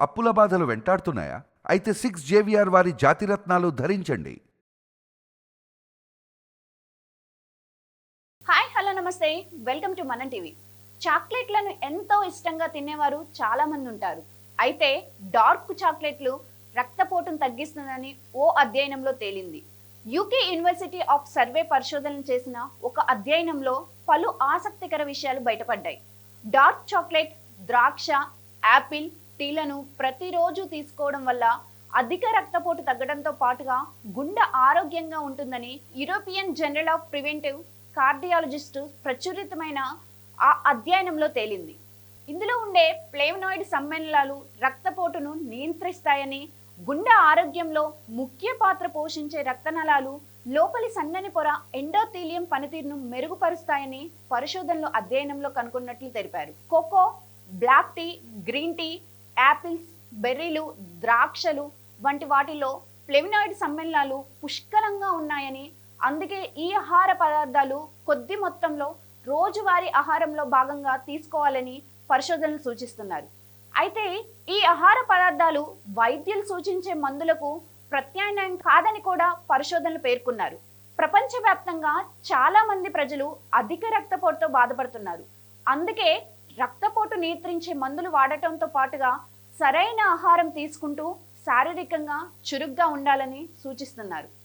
అప్పుల బాధలు వెంటాడుతున్నాయా? అయితే 6 JVR వారి జాతిరత్నాలు ధరించండి. హాయ్ హలో నమస్తే, వెల్కమ్ టు మనం టీవీ. చాక్లెట్లను ఎంతో ఇష్టంగా తినేవారు చాలా మంది ఉంటారు. అయితే డార్క్ చాక్లెట్లు రక్తపోటును తగ్గిస్తుందని ఓ అధ్యయనంలో తేలింది. యూకే యూనివర్సిటీ ఆఫ్ సర్వే పరిశోధనలు చేసిన ఒక అధ్యయనంలో పలు ఆసక్తికర విషయాలు బయటపడ్డాయి. డార్క్ చాక్లెట్, ద్రాక్ష, యాపిల్, టీలను ప్రతిరోజు తీసుకోవడం వల్ల అధిక రక్తపోటు తగ్గడంతో పాటుగా గుండె ఆరోగ్యంగా ఉంటుందని European journal of preventive cardiologist ప్రచురితమైన ఆ అధ్యయనంలో తేలింది. ఇందులో ఉండే ఫ్లేవనాయిడ్ సమ్మేళనాలు రక్తపోటును నియంత్రిస్తాయని, గుండె ఆరోగ్యంలో ముఖ్య పాత్ర పోషించే రక్తనాళాలు లోపలి సన్నని పొర ఎండోథీలియం పనితీరును మెరుగుపరుస్తాయని పరిశోధనలో అధ్యయనంలో కనుగొన్నట్లు తెలిపారు. Cocoa, black tea, green tea, apples, బెర్రీలు, ద్రాక్షలు వంటి వాటిలో ఫ్లేవనాయిడ్ సమ్మేళనాలు పుష్కలంగా ఉన్నాయని, అందుకే ఈ ఆహార పదార్థాలు కొద్ది మొత్తంలో రోజువారీ ఆహారంలో భాగంగా తీసుకోవాలని పరిశోధనలు సూచిస్తున్నారు. అయితే ఈ ఆహార పదార్థాలు వైద్యులు సూచించే మందులకు ప్రత్యామ్నాయం కాదని కూడా పరిశోధనలు పేర్కొన్నారు. ప్రపంచవ్యాప్తంగా చాలా మంది ప్రజలు అధిక రక్తపోటుతో బాధపడుతున్నారు. అందుకే రక్తపోటు నియంత్రించే మందులు వాడటంతో పాటుగా సరైన ఆహారం తీసుకుంటూ శారీరకంగా చురుగ్గా ఉండాలని సూచిస్తున్నారు.